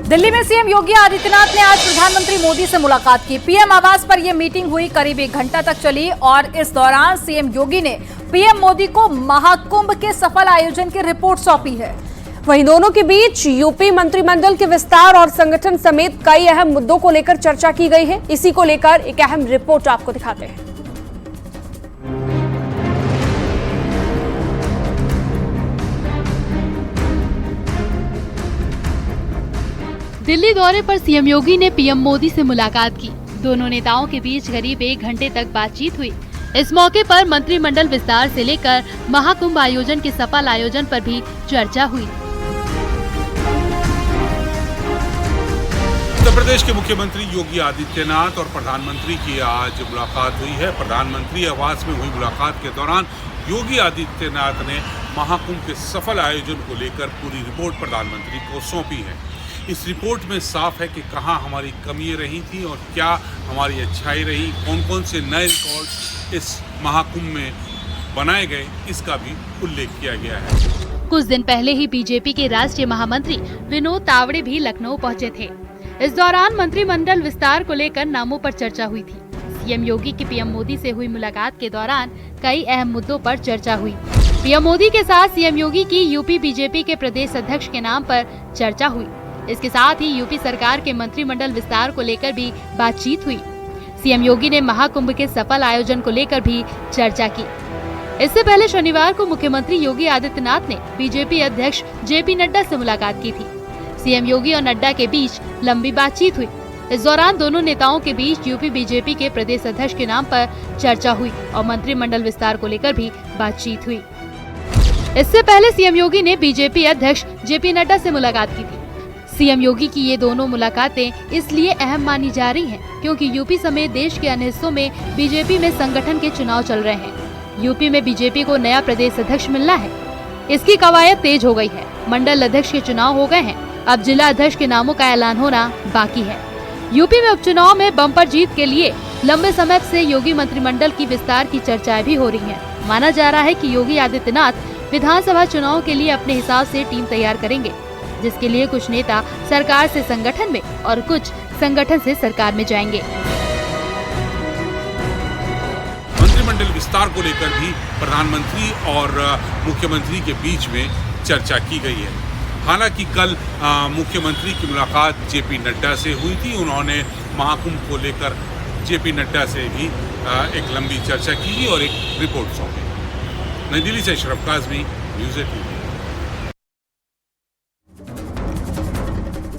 दिल्ली में सीएम योगी आदित्यनाथ ने आज प्रधानमंत्री मोदी से मुलाकात की। पीएम आवास पर यह मीटिंग हुई, करीब 1 घंटा तक चली और इस दौरान सीएम योगी ने पीएम मोदी को महाकुंभ के सफल आयोजन की रिपोर्ट सौंपी है। वहीं दोनों के बीच यूपी मंत्रिमंडल के विस्तार और संगठन समेत कई अहम मुद्दों को लेकर चर्चा की गई है। इसी को लेकर एक अहम रिपोर्ट आपको दिखाते हैं। दिल्ली दौरे पर सीएम योगी ने पीएम मोदी से मुलाकात की। दोनों नेताओं के बीच करीब 1 घंटे तक बातचीत हुई। इस मौके पर मंत्रिमंडल विस्तार से लेकर महाकुंभ आयोजन के सफल आयोजन पर भी चर्चा हुई। उत्तर प्रदेश के मुख्यमंत्री योगी आदित्यनाथ और प्रधानमंत्री की आज मुलाकात हुई है। प्रधानमंत्री आवास में हुई मुलाकात के दौरान योगी आदित्यनाथ ने महाकुंभ के सफल आयोजन को लेकर पूरी रिपोर्ट प्रधानमंत्री को सौंपी है। इस रिपोर्ट में साफ है कि कहां हमारी कमियां रही थी और क्या हमारी अच्छाई रही, कौन कौन से नए रिकॉर्ड इस महाकुंभ में बनाए गए, इसका भी उल्लेख किया गया है। कुछ दिन पहले ही बीजेपी के राष्ट्रीय महामंत्री विनोद तावड़े भी लखनऊ पहुंचे थे। इस दौरान मंत्रिमंडल विस्तार को लेकर नामों पर चर्चा हुई थी। सीएम योगी की पीएम मोदी से हुई मुलाकात के दौरान कई अहम मुद्दों पर चर्चा हुई। पीएम मोदी के साथ सीएम योगी की यूपी बीजेपी के प्रदेश अध्यक्ष के नाम पर चर्चा हुई। इसके साथ ही यूपी सरकार के मंत्रिमंडल विस्तार को लेकर भी बातचीत हुई। सीएम योगी ने महाकुंभ के सफल आयोजन को लेकर भी चर्चा की। इससे पहले शनिवार को मुख्यमंत्री योगी आदित्यनाथ ने बीजेपी अध्यक्ष जेपी नड्डा से मुलाकात की थी। सीएम योगी और नड्डा के बीच लंबी बातचीत हुई। इस दौरान दोनों नेताओं के बीच यूपी बीजेपी के प्रदेश अध्यक्ष के नाम पर चर्चा हुई और मंत्रिमंडल विस्तार को लेकर भी बातचीत हुई। इससे पहले सीएम योगी ने बीजेपी अध्यक्ष जेपी नड्डा से मुलाकात की थी। सीएम योगी की ये दोनों मुलाकातें इसलिए अहम मानी जा रही हैं क्योंकि यूपी समेत देश के अन्य हिस्सों में बीजेपी में संगठन के चुनाव चल रहे हैं। यूपी में बीजेपी को नया प्रदेश अध्यक्ष मिलना है, इसकी कवायद तेज हो गई है। मंडल अध्यक्ष के चुनाव हो गए हैं, अब जिला अध्यक्ष के नामों का ऐलान होना बाकी है। यूपी में उपचुनाव में बम्पर जीत के लिए लंबे समय से योगी मंत्रिमंडल की विस्तार की चर्चाएं भी हो रही हैं। माना जा रहा है कि योगी आदित्यनाथ विधानसभा चुनाव के लिए अपने हिसाब से टीम तैयार करेंगे, जिसके लिए कुछ नेता सरकार से संगठन में और कुछ संगठन से सरकार में जाएंगे। मंत्रिमंडल विस्तार को लेकर भी प्रधानमंत्री और मुख्यमंत्री के बीच में चर्चा की गई है। हालांकि कल मुख्यमंत्री की मुलाकात जेपी नड्डा से हुई थी। उन्होंने महाकुंभ को लेकर जेपी नड्डा से भी एक लंबी चर्चा की और एक रिपोर्ट सौंपी। नई दिल्ली से अशरफ काज़मी, न्यूज़ 18।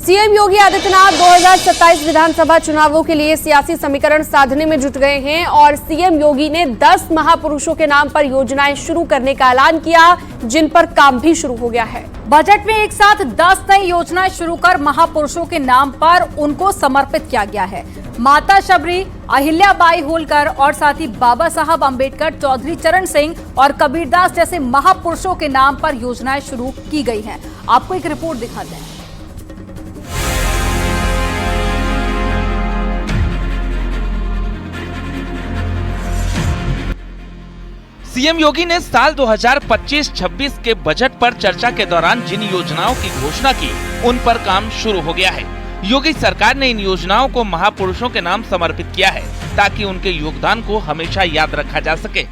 सीएम योगी आदित्यनाथ 2027 विधानसभा चुनावों के लिए सियासी समीकरण साधने में जुट गए हैं और सीएम योगी ने 10 महापुरुषों के नाम पर योजनाएं शुरू करने का ऐलान किया, जिन पर काम भी शुरू हो गया है। बजट में एक साथ 10 नई योजनाएं शुरू कर महापुरुषों के नाम पर उनको समर्पित किया गया है। माता शबरी, अहिल्याबाई होलकर और साथ ही बाबा साहब अंबेडकर, चौधरी चरण सिंह और कबीरदास जैसे महापुरुषों के नाम पर योजनाएं शुरू की गई हैं। आपको एक रिपोर्ट दिखाते हैं। सीएम योगी ने साल 2025-26 के बजट पर चर्चा के दौरान जिन योजनाओं की घोषणा की, उन पर काम शुरू हो गया है। योगी सरकार ने इन योजनाओं को महापुरुषों के नाम समर्पित किया है ताकि उनके योगदान को हमेशा याद रखा जा सके।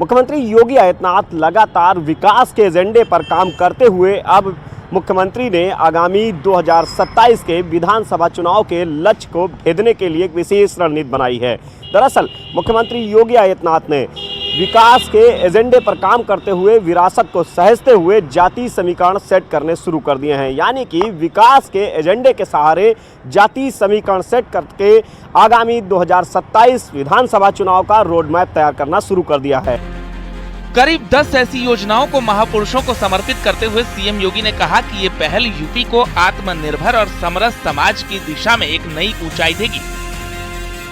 मुख्यमंत्री योगी आदित्यनाथ लगातार विकास के एजेंडे पर काम करते हुए अब मुख्यमंत्री ने आगामी 2027 के विधानसभा चुनाव के लक्ष्य को भेदने के लिए एक विशेष रणनीति बनाई है। दरअसल मुख्यमंत्री योगी आदित्यनाथ ने विकास के एजेंडे पर काम करते हुए विरासत को सहेजते हुए जाति समीकरण सेट करने शुरू कर दिए हैं। यानी कि विकास के एजेंडे के सहारे जाति समीकरण सेट करके आगामी 2027 विधानसभा चुनाव का रोड मैप तैयार करना शुरू कर दिया है। करीब 10 ऐसी योजनाओं को महापुरुषों को समर्पित करते हुए सीएम योगी ने कहा कि ये पहल यूपी को आत्मनिर्भर और समरस समाज की दिशा में एक नई ऊंचाई देगी।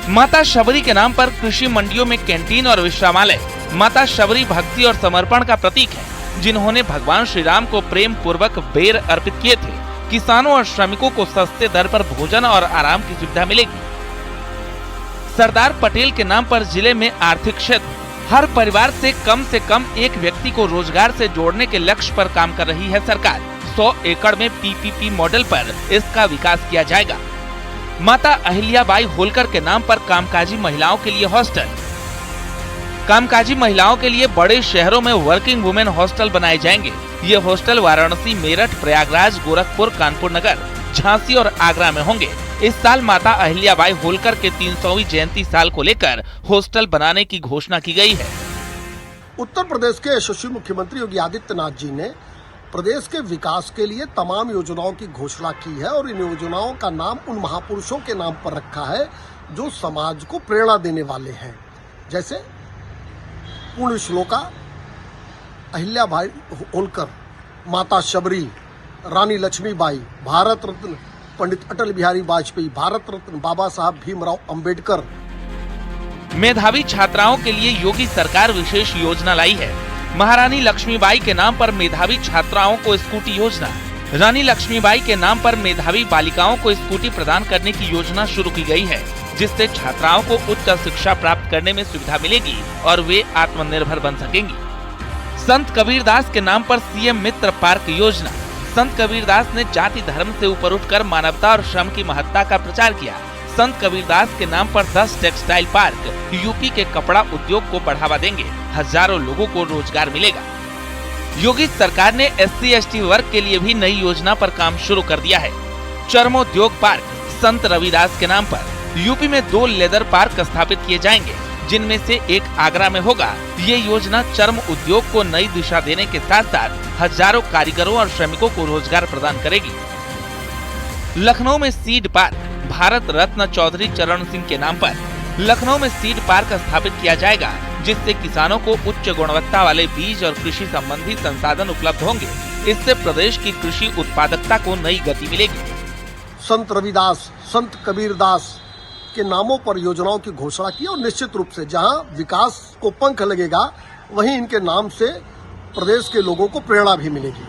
माता शबरी के नाम पर कृषि मंडियों में कैंटीन और विश्रामालय माता शबरी भक्ति और समर्पण का प्रतीक है, जिन्होंने भगवान श्री राम को प्रेम पूर्वक बेर अर्पित किए थे। किसानों और श्रमिकों को सस्ते दर पर भोजन और आराम की सुविधा मिलेगी। सरदार पटेल के नाम पर जिले में आर्थिक क्षेत्र हर परिवार से कम एक व्यक्ति को रोजगार से जोड़ने के लक्ष्य पर काम कर रही है सरकार। 100 एकड़ में पीपीपी मॉडल पर इसका विकास किया जाएगा। माता अहिल्याबाई होलकर के नाम पर कामकाजी महिलाओं के लिए हॉस्टल। कामकाजी महिलाओं के लिए बड़े शहरों में वर्किंग वुमेन हॉस्टल बनाए जाएंगे। ये हॉस्टल वाराणसी, मेरठ, प्रयागराज, गोरखपुर, कानपुर नगर, झांसी और आगरा में होंगे। इस साल माता अहिल्याबाई होलकर के 300वीं जयंती साल को लेकर हॉस्टल बनाने की घोषणा की गई है। उत्तर प्रदेश के यशस्वी मुख्यमंत्री योगी आदित्यनाथ जी ने प्रदेश के विकास के लिए तमाम योजनाओं की घोषणा की है और इन योजनाओं का नाम उन महापुरुषों के नाम पर रखा है जो समाज को प्रेरणा देने वाले हैं, जैसे पूर्ण श्लोका, अहिल्याबाई होलकर, माता शबरी, रानी लक्ष्मीबाई, भारत रत्न पंडित अटल बिहारी वाजपेयी, भारत रत्न बाबा साहब भीमराव अंबेडकर। मेधावी छात्राओं के लिए योगी सरकार विशेष योजना लाई है। महारानी लक्ष्मीबाई के नाम पर मेधावी छात्राओं को स्कूटी योजना। रानी लक्ष्मीबाई के नाम पर मेधावी बालिकाओं को स्कूटी प्रदान करने की योजना शुरू की गई है, जिससे छात्राओं को उच्च शिक्षा प्राप्त करने में सुविधा मिलेगी और वे आत्मनिर्भर बन सकेंगी। संत कबीरदास के नाम पर सीएम मित्र पार्क योजना। संत कबीरदास ने जाति धर्म से ऊपर उठकर मानवता और श्रम की महत्ता का प्रचार किया। संत कबीरदास के नाम पर 10 टेक्सटाइल पार्क यूपी के कपड़ा उद्योग को बढ़ावा देंगे। हजारों लोगों को रोजगार मिलेगा। योगी सरकार ने SC/ST वर्ग के लिए भी नई योजना पर काम शुरू कर दिया है। चर्मोद्योग पार्क संत रविदास के नाम पर यूपी में 2 लेदर पार्क स्थापित किए जाएंगे, जिनमें से एक आगरा में होगा। ये योजना चर्म उद्योग को नई दिशा देने के साथ साथ हजारों कारीगरों और श्रमिकों को रोजगार प्रदान करेगी। लखनऊ में सीड पार्क भारत रत्न चौधरी चरण सिंह के नाम पर लखनऊ में सीड पार्क स्थापित किया जाएगा, जिससे किसानों को उच्च गुणवत्ता वाले बीज और कृषि संबंधी संसाधन उपलब्ध होंगे। इससे प्रदेश की कृषि उत्पादकता को नई गति मिलेगी। संत रविदास, संत कबीरदास के नामों पर योजनाओं की घोषणा की और निश्चित रूप से जहां विकास को पंख लगेगा, वहीं इनके नाम से प्रदेश के लोगों को प्रेरणा भी मिलेगी।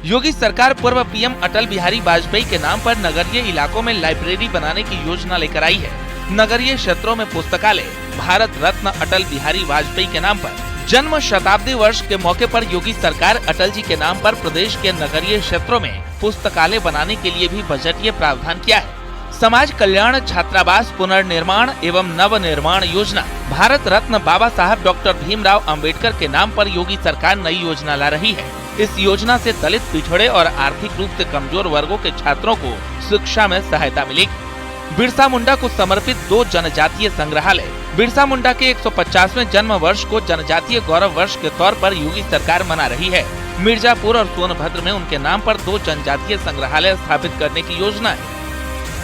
योगी सरकार पूर्व पीएम अटल बिहारी वाजपेयी के नाम पर नगरीय इलाकों में लाइब्रेरी बनाने की योजना लेकर आई है। नगरीय क्षेत्रों में पुस्तकालय भारत रत्न अटल बिहारी वाजपेयी के नाम पर। जन्म शताब्दी वर्ष के मौके पर योगी सरकार अटल जी के नाम पर प्रदेश के नगरीय क्षेत्रों में पुस्तकालय बनाने के लिए भी बजटीय प्रावधान किया है। समाज कल्याण छात्रावास पुनर्निर्माण एवं नव निर्माण योजना भारत रत्न बाबा साहब डॉक्टर भीमराव अंबेडकर के नाम पर योगी सरकार नई योजना ला रही है। इस योजना से दलित, पिछड़े और आर्थिक रूप से कमजोर वर्गों के छात्रों को शिक्षा में सहायता मिलेगी। बिरसा मुंडा को समर्पित 2 जनजातीय संग्रहालय। बिरसा मुंडा के 150वें जन्म वर्ष को जनजातीय गौरव वर्ष के तौर पर योगी सरकार मना रही है। मिर्जापुर और सोनभद्र में उनके नाम पर 2 जनजातीय संग्रहालय स्थापित करने की योजना है।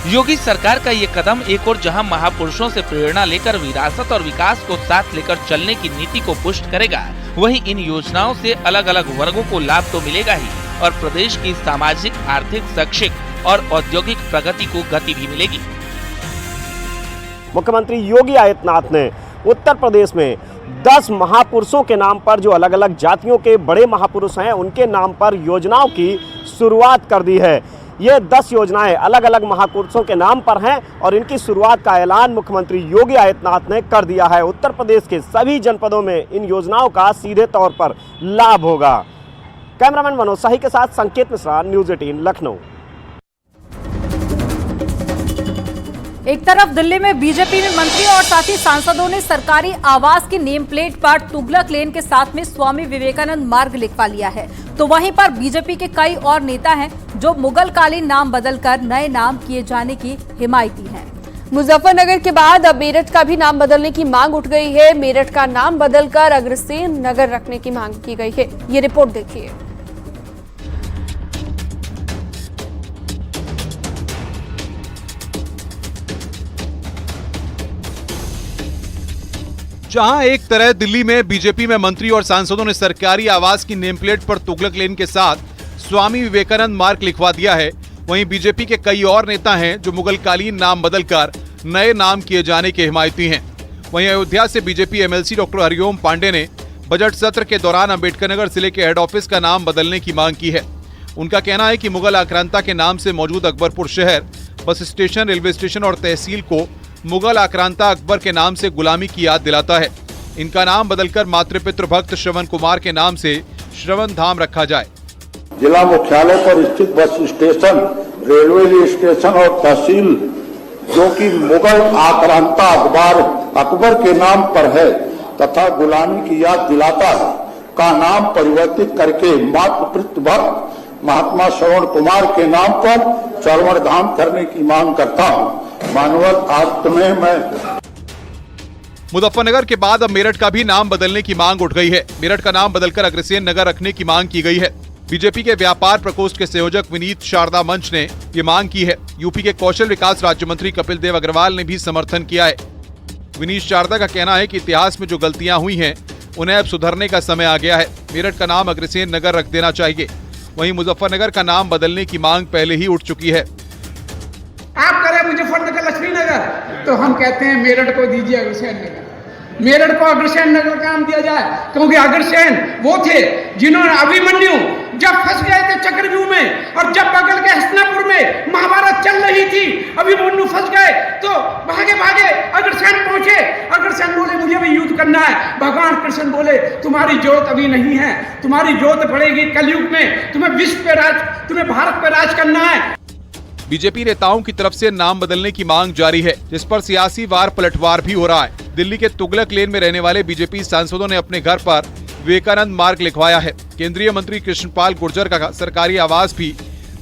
योगी सरकार का ये कदम एक और जहां महापुरुषों से प्रेरणा लेकर विरासत और विकास को साथ लेकर चलने की नीति को पुष्ट करेगा, वहीं इन योजनाओं से अलग अलग वर्गों को लाभ तो मिलेगा ही और प्रदेश की सामाजिक, आर्थिक, शैक्षिक और औद्योगिक प्रगति को गति भी मिलेगी। मुख्यमंत्री योगी आदित्यनाथ ने उत्तर प्रदेश में 10 महापुरुषों के नाम पर, जो अलग अलग जातियों के बड़े महापुरुष हैं, उनके नाम पर योजनाओं की शुरुआत कर दी है। ये 10 योजनाएं अलग अलग महापुरुषों के नाम पर हैं और इनकी शुरुआत का ऐलान मुख्यमंत्री योगी आदित्यनाथ ने कर दिया है। उत्तर प्रदेश के सभी जनपदों में इन योजनाओं का सीधे तौर पर लाभ होगा। कैमरामैन मनोज शाही के साथ संकेत मिश्रा, न्यूज़ 18 लखनऊ। एक तरफ दिल्ली में बीजेपी में मंत्री और साथ ही सांसदों ने सरकारी आवास की नेम प्लेट पर तुगलक लेन के साथ में स्वामी विवेकानंद मार्ग लिखवा लिया है, तो वहीं पर बीजेपी के कई और नेता हैं जो मुगल कालीन नाम बदलकर नए नाम किए जाने की हिमायती हैं। मुजफ्फरनगर के बाद अब मेरठ का भी नाम बदलने की मांग उठ गई है। मेरठ का नाम बदलकर अग्रसेन नगर रखने की मांग की गई है। ये रिपोर्ट देखिए। जहां एक तरह दिल्ली में बीजेपी में मंत्री और सांसदों ने सरकारी आवास की नेम प्लेट पर तुगलक लेन के साथ स्वामी विवेकानंद मार्ग लिखवा दिया है, वहीं बीजेपी के कई और नेता हैं जो मुगलकालीन नाम बदलकर नए नाम किए जाने के हिमायती हैं। वहीं अयोध्या से BJP MLC doctor Hariom Pandey ने बजट सत्र के दौरान अंबेडकरनगर जिले के हेड ऑफिस का नाम बदलने की मांग की है। उनका कहना है कि मुगल आक्रांता के नाम से मौजूद अकबरपुर शहर, बस स्टेशन, रेलवे स्टेशन और तहसील को मुगल आक्रांता अकबर के नाम से गुलामी की याद दिलाता है। इनका नाम बदलकर मातृपितृ भक्त श्रवण कुमार के नाम से श्रवण धाम रखा जाए। जिला मुख्यालय पर स्थित बस स्टेशन, रेलवे स्टेशन और तहसील जो कि मुगल आक्रांता अकबर के नाम पर है तथा गुलामी की याद दिलाता है, का नाम परिवर्तित करके मातृ भक्त महात्मा श्रवण कुमार के नाम पर चरवण धाम करने की मांग करता हूँ। मानवत आत्मे में मुजफ्फरनगर के बाद अब मेरठ का भी नाम बदलने की मांग उठ गई है। मेरठ का नाम बदलकर अग्रसेन नगर रखने की मांग की गई है। बीजेपी के व्यापार प्रकोष्ठ के संयोजक विनीत शारदा मंच ने ये मांग की है। यूपी के कौशल विकास राज्य मंत्री कपिल देव अग्रवाल ने भी समर्थन किया है। विनीत शारदा का कहना है कि इतिहास में जो गलतियां हुई हैं उन्हें अब सुधरने का समय आ गया है। मेरठ का नाम अग्रसेन नगर रख देना चाहिए। वहीं मुजफ्फरनगर का नाम बदलने की मांग पहले ही उठ चुकी है। आप करें मुजफ्फरनगर लक्ष्मी नगर, तो हम कहते हैं मेरठ को दीजिए अग्रसेन नगर। मेरठ को अग्रसेन नगर का नाम दिया जाए, क्योंकि अग्रसेन वो थे जिन्होंने अभिमन्यु जब फंस गए थे चक्रव्यूह में, और जब बगल के हस्तिनापुर में महाभारत चल रही थी, अभिमन्यु फंस गए तो भागे भागे अग्रसेन पहुंचे। अग्रसेन बोले मुझे भी युद्ध करना है। भगवान कृष्ण बोले तुम्हारी जोत अभी नहीं है, तुम्हारी जोत पड़ेगी कलयुग में, तुम्हें विश्व पे राज, तुम्हें भारत पे राज करना है। बीजेपी नेताओं की तरफ से नाम बदलने की मांग जारी है, जिस पर सियासी वार पलटवार भी हो रहा है। दिल्ली के तुगलक लेन में रहने वाले बीजेपी सांसदों ने अपने घर पर विवेकानंद मार्ग लिखवाया है। केंद्रीय मंत्री कृष्णपाल गुर्जर का सरकारी आवास भी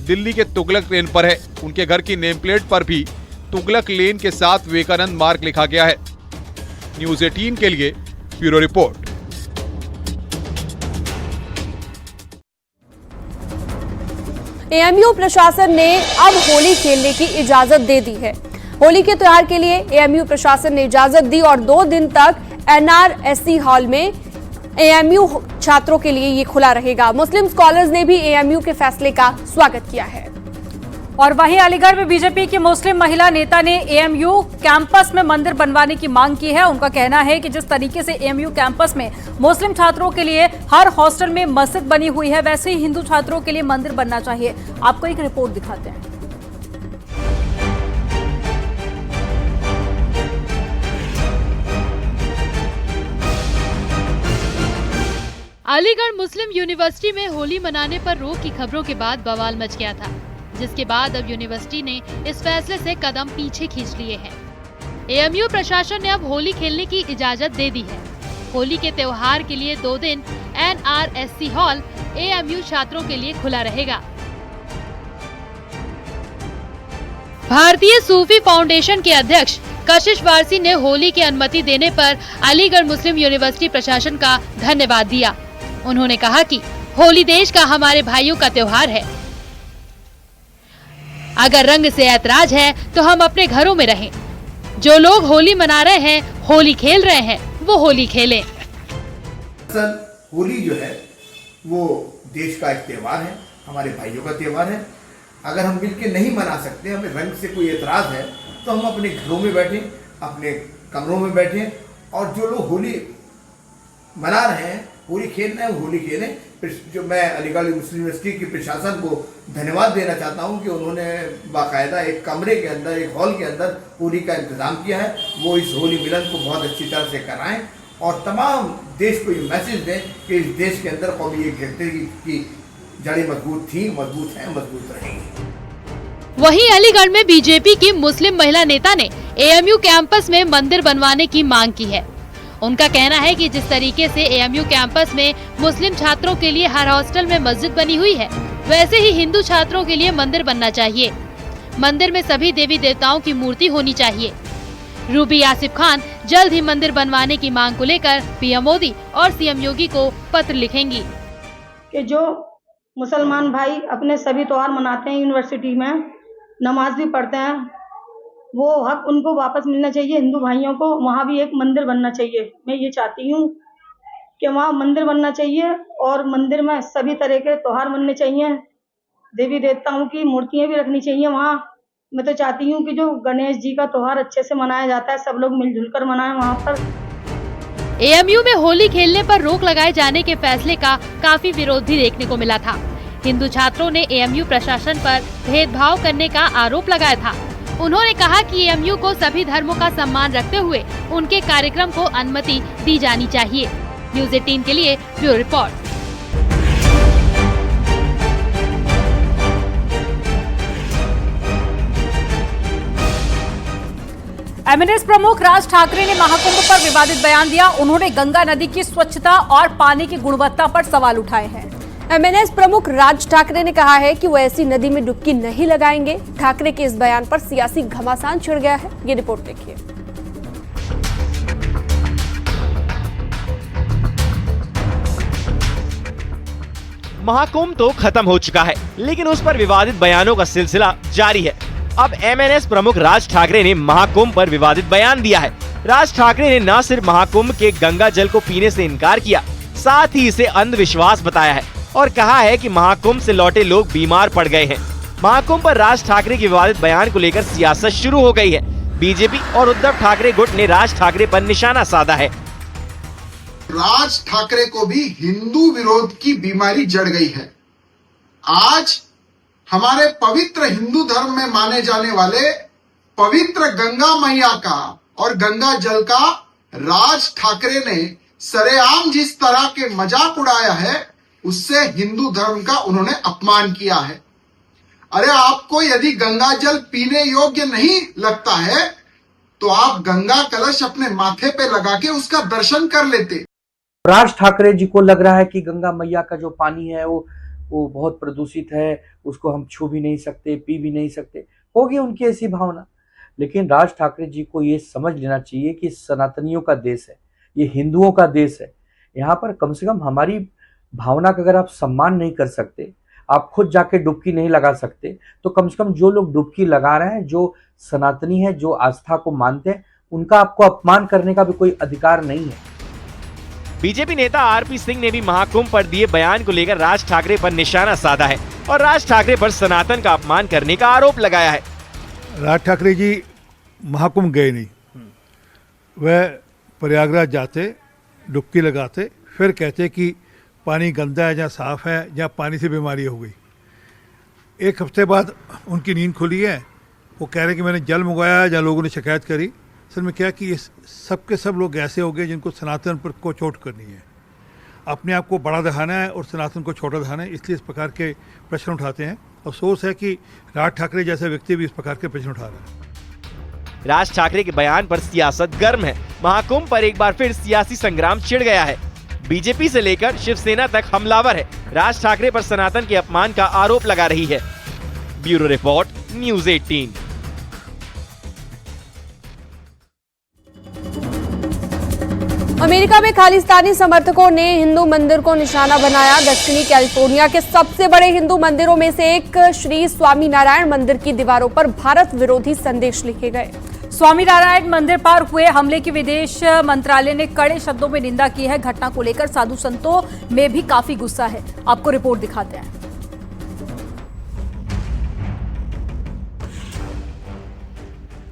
दिल्ली के तुगलक लेन पर है। उनके घर की नेम प्लेट पर भी तुगलक लेन के साथ विवेकानंद मार्ग लिखा गया है। न्यूज़ 18 के लिए ब्यूरो रिपोर्ट। एएमयू प्रशासन ने अब होली खेलने की इजाजत दे दी है। होली के त्योहार के लिए एएमयू प्रशासन ने इजाजत दी और 2 दिन तक एनआरएससी हॉल में एएमयू छात्रों के लिए ये खुला रहेगा। मुस्लिम स्कॉलर्स ने भी एएमयू के फैसले का स्वागत किया है। और वहीं अलीगढ़ में बीजेपी की मुस्लिम महिला नेता ने एएमयू कैंपस में मंदिर बनवाने की मांग की है। उनका कहना है कि जिस तरीके से एएमयू कैंपस में मुस्लिम छात्रों के लिए हर हॉस्टल में मस्जिद बनी हुई है, वैसे ही हिंदू छात्रों के लिए मंदिर बनना चाहिए। आपको एक रिपोर्ट दिखाते हैं। अलीगढ़ मुस्लिम यूनिवर्सिटी में होली मनाने पर रोक की खबरों के बाद बवाल मच गया था, जिसके बाद अब यूनिवर्सिटी ने इस फैसले से कदम पीछे खींच लिए हैं। एएमयू प्रशासन ने अब होली खेलने की इजाजत दे दी है। होली के त्योहार के लिए 2 दिन एनआरएससी हॉल एएमयू छात्रों के लिए खुला रहेगा। भारतीय सूफी फाउंडेशन के अध्यक्ष कशिश वारसी ने होली की अनुमति देने पर अलीगढ़ मुस्लिम यूनिवर्सिटी प्रशासन का धन्यवाद दिया। उन्होंने कहा कि होली देश का हमारे भाइयों का त्योहार है। अगर रंग से ऐतराज है तो हम अपने घरों में रहें। जो लोग होली मना रहे हैं, होली खेल रहे हैं, वो होली खेलें। होली जो है वो देश का एक त्योहार है, हमारे भाइयों का त्योहार है। अगर हम मिलकर नहीं मना सकते, हमें रंग से कोई एतराज है, तो हम अपने घरों में बैठें, अपने कमरों में बैठें, और जो लोग होली मना रहे हैं, होली खेल रहे हैं, होली खेलें। जो मैं अलीगढ़ मुस्लिम यूनिवर्सिटी के प्रशासन को धन्यवाद देना चाहता हूं कि उन्होंने बाकायदा एक कमरे के अंदर, एक हॉल के अंदर होली का इंतज़ाम किया है। वो इस होली मिलन को बहुत अच्छी तरह से कराएं और तमाम देश को ये मैसेज दें कि इस देश के अंदर कौमी एकता की जड़ें मजबूत थी, मजबूत हैं, मजबूत रहेंगी। वहीं अलीगढ़ में बीजेपी की मुस्लिम महिला नेता ने एएमयू कैंपस में मंदिर बनवाने की मांग की है। उनका कहना है कि जिस तरीके से एएमयू कैंपस में मुस्लिम छात्रों के लिए हर हॉस्टल में मस्जिद बनी हुई है, वैसे ही हिंदू छात्रों के लिए मंदिर बनना चाहिए। मंदिर में सभी देवी देवताओं की मूर्ति होनी चाहिए। रूबी आसिफ खान जल्द ही मंदिर बनवाने की मांग को लेकर पीएम मोदी और सीएम योगी को पत्र लिखेंगी। कि जो मुसलमान भाई अपने सभी त्योहार मनाते हैं, यूनिवर्सिटी में नमाज भी पढ़ते हैं, वो हक उनको वापस मिलना चाहिए। हिंदू भाइयों को वहाँ भी एक मंदिर बनना चाहिए। मैं ये चाहती हूँ कि वहाँ मंदिर बनना चाहिए और मंदिर में सभी तरह के त्योहार मनने चाहिए। देवी देवताओं की मूर्तियाँ भी रखनी चाहिए वहाँ। मैं तो चाहती हूँ कि जो गणेश जी का त्योहार अच्छे से मनाया जाता है, सब लोग मिलजुल कर मनाएं वहाँ पर। एएमयू में होली खेलने पर रोक लगाए जाने के फैसले का काफी विरोध भी देखने को मिला था। हिंदू छात्रों ने एएमयू प्रशासन पर भेदभाव करने का आरोप लगाया था। उन्होंने कहा कि एएमयू को सभी धर्मों का सम्मान रखते हुए उनके कार्यक्रम को अनुमति दी जानी चाहिए। न्यूज़ 18 के लिए ब्यूरो रिपोर्ट। एमएनएस प्रमुख राज ठाकरे ने महाकुंभ पर विवादित बयान दिया। उन्होंने गंगा नदी की स्वच्छता और पानी की गुणवत्ता पर सवाल उठाए हैं। एमएनएस प्रमुख राज ठाकरे ने कहा है कि वो ऐसी नदी में डुबकी नहीं लगाएंगे। ठाकरे के इस बयान पर सियासी घमासान छिड़ गया है। ये रिपोर्ट देखिए। महाकुंभ तो खत्म हो चुका है, लेकिन उस पर विवादित बयानों का सिलसिला जारी है। अब एमएनएस प्रमुख राज ठाकरे ने महाकुंभ पर विवादित बयान दिया है। राज ठाकरे ने न सिर्फ महाकुंभ के गंगा जल को पीने से इनकार किया, साथ ही इसे अंधविश्वास बताया है और कहा है कि महाकुंभ से लौटे लोग बीमार पड़ गए हैं। महाकुंभ पर राज ठाकरे के विवादित बयान को लेकर सियासत शुरू हो गई है। बीजेपी और उद्धव ठाकरे गुट ने राज ठाकरे पर निशाना साधा है। राज ठाकरे को भी हिंदू विरोध की बीमारी जड़ गई है। आज हमारे पवित्र हिंदू धर्म में माने जाने वाले पवित्र गंगा मैया का और गंगा जल का राज ठाकरे ने सरेआम जिस तरह के मजाक उड़ाया है, उससे हिंदू धर्म का उन्होंने अपमान किया है। अरे आपको यदि गंगा जल पीने योग्य नहीं लगता है तो आप गंगा कलश अपने माथे पे लगा के उसका दर्शन कर लेते। राज ठाकरे जी को लग रहा है कि गंगा मैया का जो पानी है वो बहुत प्रदूषित है, उसको हम छू भी नहीं सकते, पी भी नहीं सकते। होगी उनकी ऐसी भावना, लेकिन राज ठाकरे जी को ये समझ लेना चाहिए कि सनातनियों का देश है, ये हिंदुओं का देश है। यहाँ पर कम से कम हमारी भावना का अगर आप सम्मान नहीं कर सकते, आप खुद जाके डुबकी नहीं लगा सकते, तो कम से कम जो लोग डुबकी लगा रहे हैं, जो सनातनी है, जो आस्था को मानते हैं, उनका आपको अपमान करने का भी कोई अधिकार नहीं है। बीजेपी नेता आरपी सिंह ने भी महाकुंभ पर दिए बयान को लेकर राज ठाकरे पर निशाना साधा है और राज ठाकरे पर सनातन का अपमान करने का आरोप लगाया है। राज ठाकरे जी महाकुंभ गए नहीं, वह प्रयागराज जाते, डुबकी लगाते, फिर कहते कि पानी गंदा है या साफ है या पानी से बीमारी हो गई। एक हफ्ते बाद उनकी नींद खुली है, वो कह रहे कि मैंने जल मंगवाया या लोगों ने शिकायत करी। असल में क्या कि ये सब के सब लोग ऐसे हो गए जिनको सनातन पर को चोट करनी है, अपने आप को बड़ा दिखाना है और सनातन को छोटा दिखाना है, इसलिए इस प्रकार के प्रश्न उठाते हैं। अफसोस है कि राज ठाकरे जैसा व्यक्ति भी इस प्रकार के प्रश्न उठा रहा है। राज ठाकरे के बयान पर सियासत गर्म है। महाकुंभ पर एक बार फिर सियासी संग्राम छिड़ गया है। बीजेपी से लेकर शिवसेना तक हमलावर है। राज ठाकरे पर सनातन के अपमान का आरोप लगा रही है। Bureau report, news 18। अमेरिका में खालिस्तानी समर्थकों ने हिंदू मंदिर को निशाना बनाया। दक्षिणी कैलिफोर्निया के सबसे बड़े हिंदू मंदिरों में से एक श्री स्वामीनारायण मंदिर की दीवारों पर भारत विरोधी संदेश लिखे गए। स्वामीनारायण मंदिर पर हुए हमले की विदेश मंत्रालय ने कड़े शब्दों में निंदा की है। घटना को लेकर साधु संतों में भी काफी गुस्सा है। आपको रिपोर्ट दिखाते हैं।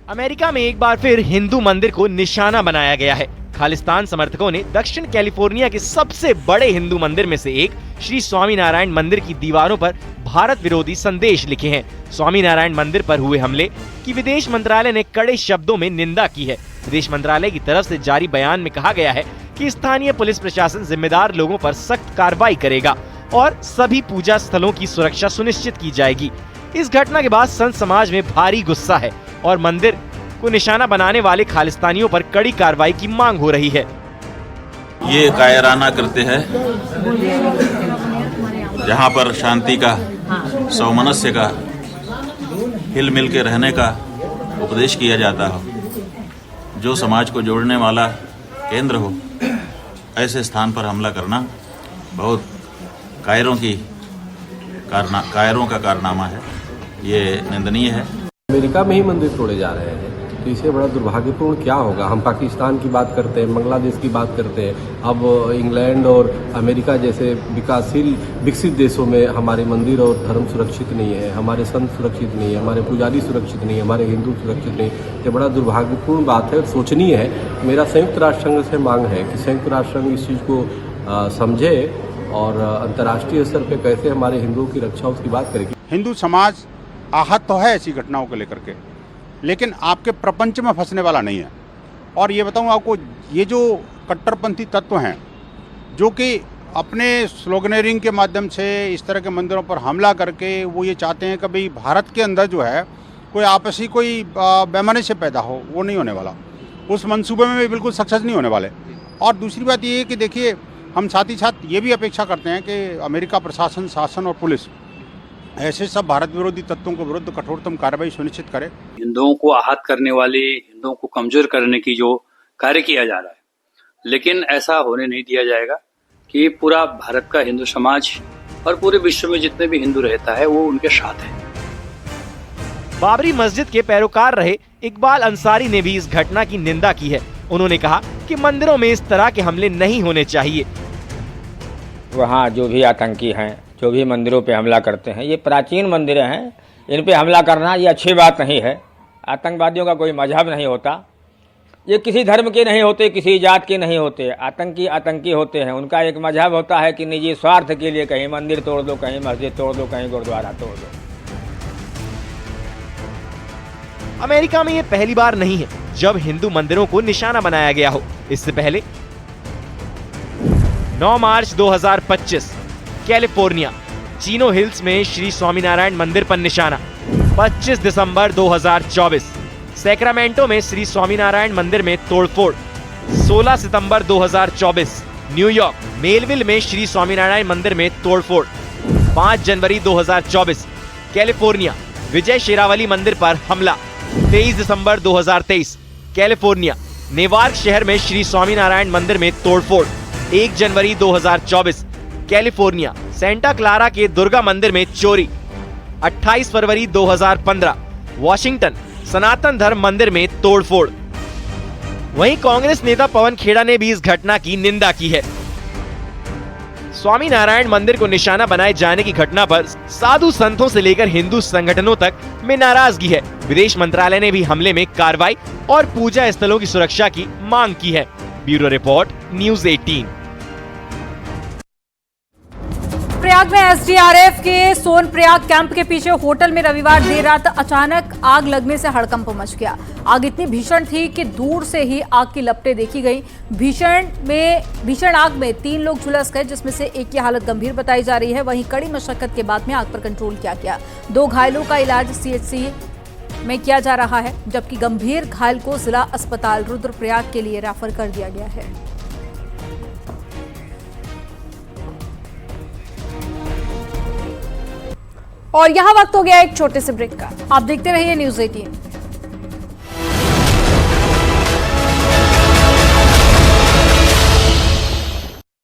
अमेरिका में एक बार फिर हिंदू मंदिर को निशाना बनाया गया है। खालिस्तान समर्थकों ने दक्षिण कैलिफोर्निया के सबसे बड़े हिंदू मंदिर में से एक श्री स्वामीनारायण मंदिर की दीवारों पर भारत विरोधी संदेश लिखे हैं। स्वामीनारायण मंदिर पर हुए हमले की विदेश मंत्रालय ने कड़े शब्दों में निंदा की है। विदेश मंत्रालय की तरफ से जारी बयान में कहा गया है कि स्थानीय पुलिस प्रशासन जिम्मेदार लोगों पर सख्त कार्रवाई करेगा और सभी पूजा स्थलों की सुरक्षा सुनिश्चित की जाएगी। इस घटना के बाद संत समाज में भारी गुस्सा है और मंदिर को निशाना बनाने वाले खालिस्तानियों पर कड़ी कार्रवाई की मांग हो रही है। ये कायराना करते हैं, जहाँ पर शांति का, सौमनस्य का, हिल मिल के रहने का उपदेश किया जाता हो, जो समाज को जोड़ने वाला केंद्र हो, ऐसे स्थान पर हमला करना बहुत कायरों का कारनामा है। ये निंदनीय है। अमेरिका में ही मंदिर तोड़े जा रहे हैं, तो इसे बड़ा दुर्भाग्यपूर्ण क्या होगा। हम पाकिस्तान की बात करते हैं, बांग्लादेश की बात करते हैं, अब इंग्लैंड और अमेरिका जैसे विकासशील विकसित देशों में हमारे मंदिर और धर्म सुरक्षित नहीं है, हमारे संत सुरक्षित नहीं है, हमारे पुजारी सुरक्षित नहीं है, हमारे हिंदू सुरक्षित नहीं। ये बड़ा दुर्भाग्यपूर्ण बात है, सोचनीय है। मेरा संयुक्त राष्ट्र संघ से मांग है कि संयुक्त राष्ट्र संघ इस चीज़ को समझे और अंतर्राष्ट्रीय स्तर पर कैसे हमारे हिंदुओं की रक्षा उसकी बात करेगी। हिंदू समाज आहत तो है ऐसी घटनाओं को लेकर के, लेकिन आपके प्रपंच में फंसने वाला नहीं है। और ये बताऊं आपको, ये जो कट्टरपंथी तत्व हैं जो कि अपने स्लोगनेरिंग के माध्यम से इस तरह के मंदिरों पर हमला करके वो ये चाहते हैं कि भाई भारत के अंदर जो है कोई आपसी कोई वैमनस्य पैदा हो, वो नहीं होने वाला। उस मंसूबे में भी बिल्कुल सक्सेस नहीं होने वाले। और दूसरी बात ये है कि देखिए, हम साथ ही साथ ये भी अपेक्षा करते हैं कि अमेरिका प्रशासन, शासन और पुलिस ऐसे सब भारत विरोधी तत्वों के विरुद्ध कठोरतम कार्रवाई सुनिश्चित करे। हिंदुओं को आहत करने वाले, हिंदुओं को कमजोर करने की जो कार्य किया जा रहा है, लेकिन ऐसा होने नहीं दिया जाएगा कि पूरा भारत का हिंदू समाज और पूरे विश्व में जितने भी हिंदू रहता है वो उनके साथ है। बाबरी मस्जिद के पैरोकार रहे इकबाल अंसारी ने भी इस घटना की निंदा की है। उन्होंने कहा कि मंदिरों में इस तरह के हमले नहीं होने चाहिए। वहाँ जो भी आतंकी हैं, जो भी मंदिरों पे हमला करते हैं, ये प्राचीन मंदिरें हैं, इन पे हमला करना ये अच्छी बात नहीं है। आतंकवादियों का कोई मजहब नहीं होता, ये किसी धर्म के नहीं होते, किसी जात के नहीं होते। आतंकी आतंकी होते हैं, उनका एक मजहब होता है कि निजी स्वार्थ के लिए कहीं मंदिर तोड़ दो, कहीं मस्जिद तोड़ दो, कहीं गुरुद्वारा तोड़ दो। अमेरिका में ये पहली बार नहीं है जब हिंदू मंदिरों को निशाना बनाया गया हो। इससे पहले 9 मार्च 2025 कैलिफोर्निया चीनो हिल्स में श्री स्वामीनारायण मंदिर पर निशाना। 25 दिसंबर 2024 सैक्रामेंटो में श्री स्वामीनारायण मंदिर में तोड़फोड़। 16 सितंबर 2024 न्यूयॉर्क मेलविल में श्री स्वामीनारायण मंदिर में तोड़फोड़। 5 जनवरी 2024 कैलिफोर्निया विजय शेरावली मंदिर पर हमला। 23 दिसंबर 2023 कैलिफोर्निया नेवार्क शहर में श्री स्वामीनारायण मंदिर में तोड़फोड़। 1 जनवरी 2024 कैलिफोर्निया सेंटा क्लारा के दुर्गा मंदिर में चोरी। 28 फरवरी 2015 वॉशिंगटन सनातन धर्म मंदिर में तोड़फोड़। वहीं कांग्रेस नेता पवन खेड़ा ने भी इस घटना की निंदा की है। स्वामीनारायण मंदिर को निशाना बनाए जाने की घटना पर साधु संतों से लेकर हिंदू संगठनों तक में नाराजगी है। विदेश मंत्रालय ने भी हमले में कार्रवाई और पूजा स्थलों की सुरक्षा की मांग की है। Bureau report news 18। प्रयाग में एसडीआरएफ के सोनप्रयाग कैंप के पीछे होटल में रविवार देर रात अचानक आग लगने से हड़कंप मच गया। आग इतनी भीषण थी कि दूर से ही आग की लपटें देखी गई। भीषण आग में 3 लोग झुलस गए, जिसमें से एक की हालत गंभीर बताई जा रही है। वहीं कड़ी मशक्कत के बाद में आग पर कंट्रोल किया गया। 2 घायलों का इलाज सीएचसी में किया जा रहा है, जबकि गंभीर घायल को जिला अस्पताल रुद्रप्रयाग के लिए रेफर कर दिया गया है। और यहाँ वक्त हो गया एक छोटे से ब्रेक का। आप देखते रहिए न्यूज़ 18।